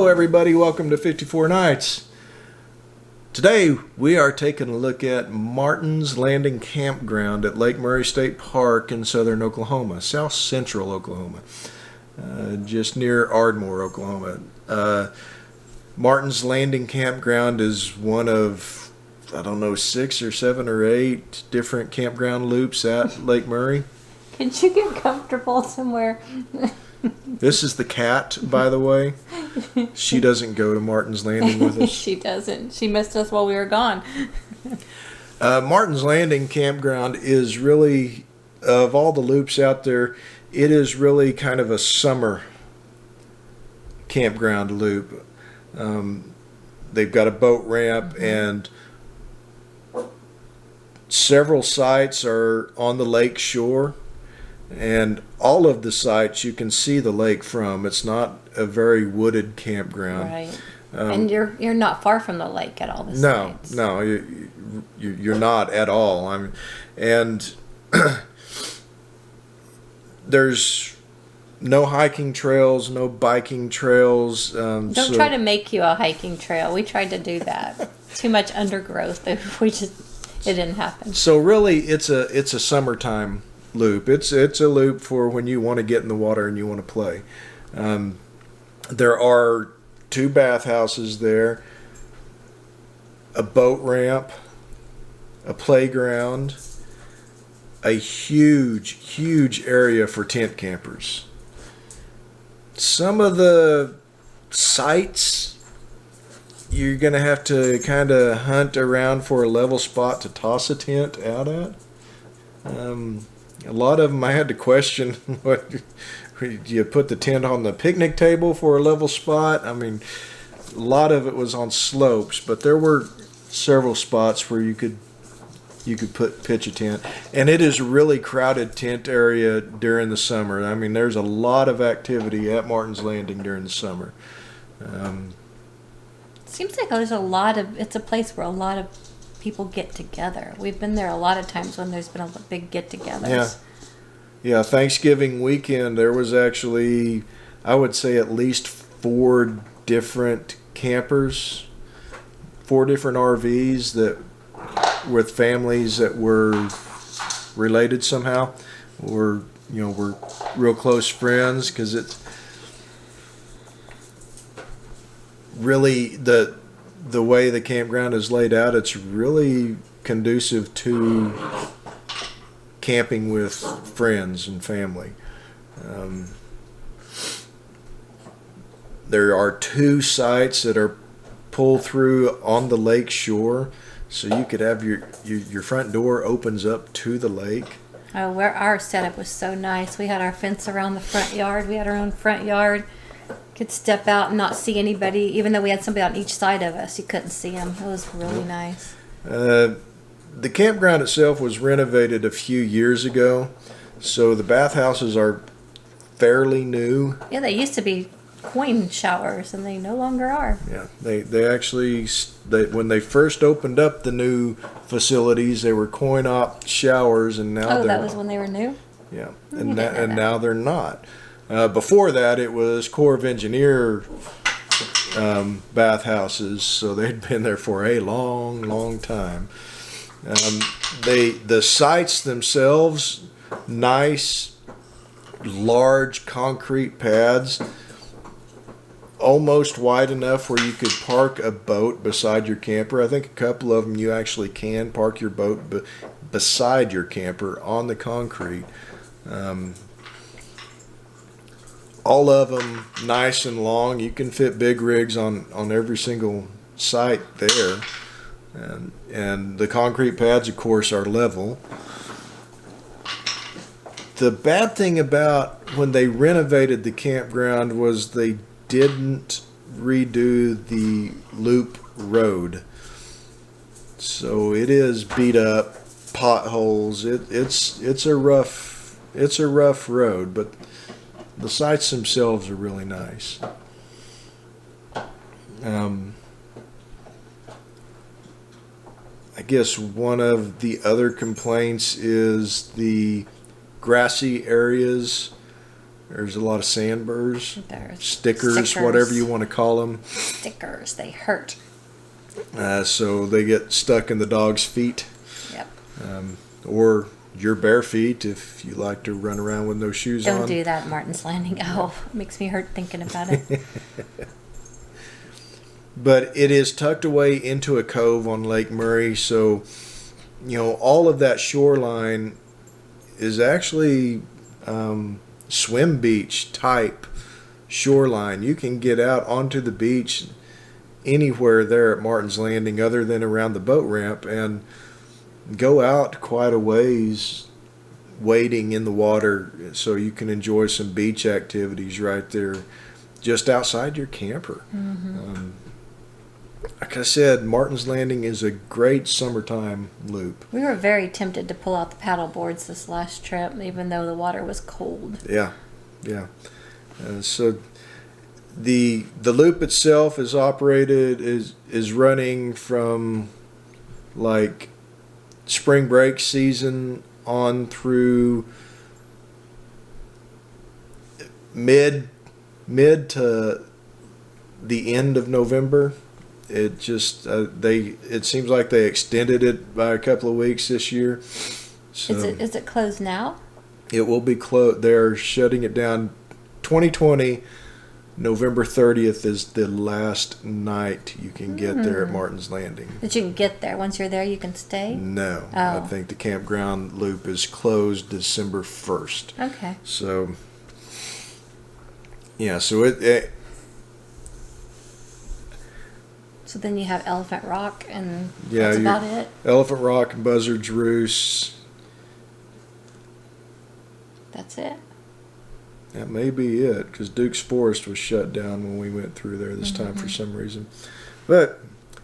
Hello everybody, welcome to 54 Nights. Today we are taking a look at Martin's Landing Campground at Lake Murray State Park in southern Oklahoma, south central Oklahoma, just near Ardmore, Oklahoma. Martin's Landing Campground is one of, I don't know, 6 or 7 or 8 different campground loops at Lake Murray. Could you get comfortable somewhere? This is the cat, by the way. She doesn't go to Martin's Landing with us. She doesn't. She missed us while we were gone. Martin's Landing Campground is really, of all the loops out there, it is really kind of a summer campground loop. They've got a boat ramp and several sites are on the lake shore. And all of the sites you can see the lake from. It's not a very wooded campground. Right. And you're not far from the lake at all the sites. No, you're not at all. And there's no hiking trails, no biking trails. Don't try to make you a hiking trail. We tried to do that. Too much undergrowth. It didn't happen. So really, it's a summertime loop. It's a loop for when you want to get in the water and you want to play. There are 2 bathhouses there, a boat ramp, a playground, a huge area for tent campers. Some of the sites you're going to have to kind of hunt around for a level spot to toss a tent out at. A lot of them I had to question, what, you put the tent on the picnic table for a level spot? I mean, a lot of it was on slopes, but there were several spots where you could pitch a tent. And it is a really crowded tent area during the summer. I mean, there's a lot of activity at Martin's Landing during the summer. Seems like it's a place where a lot of people get together. We've been there a lot of times when there's been a big get-togethers. Yeah, Thanksgiving weekend there was actually, I would say, at least 4 different campers, 4 different RVs that with families that were related somehow, or were real close friends, because it's really the way the campground is laid out, it's really conducive to camping with friends and family. There are 2 sites that are pull through on the lake shore, so you could have your front door opens up to the lake. Oh, our setup was so nice. We had our fence around the front yard. We had our own front yard. Could step out and not see anybody, even though we had somebody on each side of us. You couldn't see them. It was really nice. The campground itself was renovated a few years ago, so the bathhouses are fairly new. Yeah, they used to be coin showers, and they no longer are. Yeah, they actually, when they first opened up the new facilities, they were coin-op showers, and now that was when they were new? Yeah, and now they're not. Before that, it was Corps of Engineer bathhouses, so they'd been there for a long time. The sites themselves, nice, large concrete pads, almost wide enough where you could park a boat beside your camper. I think a couple of them you actually can park your boat beside your camper on the concrete. All of them nice and long. You can fit big rigs on every single site there. And the concrete pads, of course, are level. The bad thing about when they renovated the campground was they didn't redo the loop road. So it is beat up, potholes. It's a rough road, but the sites themselves are really nice. I guess one of the other complaints is the grassy areas There's a lot of sandburrs, There's stickers, whatever you want to call them. Stickers, they hurt. So they get stuck in the dog's feet. Yep. Or your bare feet if you like to run around with no shoes on. Don't do that, Martin's Landing. Oh, it makes me hurt thinking about it. But it is tucked away into a cove on Lake Murray, so all of that shoreline is actually swim beach type shoreline. You can get out onto the beach anywhere there at Martin's Landing other than around the boat ramp and go out quite a ways wading in the water, so you can enjoy some beach activities right there just outside your camper. Mm-hmm. Like I said, Martin's Landing is a great summertime loop. We were very tempted to pull out the paddle boards this last trip, even though the water was cold. Yeah. So the loop itself is running from like spring break season on through mid to the end of November. It just it seems like they extended it by a couple of weeks this year. So Is it closed now? it will be closed. They're shutting it down. 2020 November 30th is the last night you can get there at Martin's Landing. But you can get there. Once you're there, you can stay? No, Oh. I think the campground loop is closed December 1st. Okay. So yeah, so it So then you have Elephant Rock, and Yeah, that's you're- about it? Elephant Rock and Buzzard's Roost. That's it? That may be it, because Duke's Forest was shut down when we went through there this time for some reason. But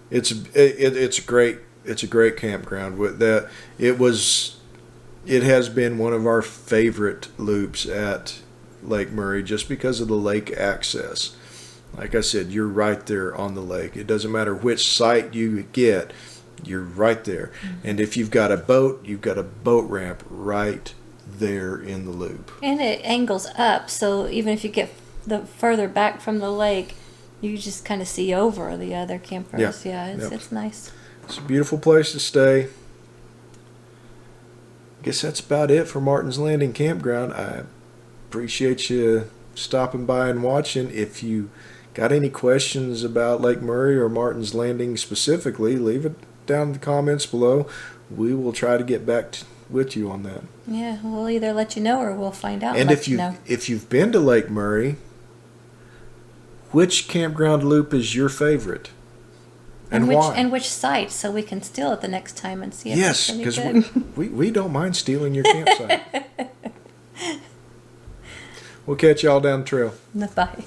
it's a great campground. With that, it has been one of our favorite loops at Lake Murray just because of the lake access. Like I said, you're right there on the lake. It doesn't matter which site you get, you're right there. And if you've got a boat, you've got a boat ramp right there in the loop. And it angles up, so even if you get the further back from the lake, you just kind of see over the other campers. Yeah, it's nice. It's a beautiful place to stay. I guess that's about it for Martin's Landing Campground. I appreciate you stopping by and watching. If you got any questions about Lake Murray or Martin's Landing specifically, leave it down in the comments below. We will try to get back with you on that. Yeah, we'll either let you know or we'll find out. And let you know. if you've been to Lake Murray, which campground loop is your favorite? And why? And which site, so we can steal it the next time and see if Yes, it's any because good. we don't mind stealing your campsite. We'll catch y'all down the trail. Bye.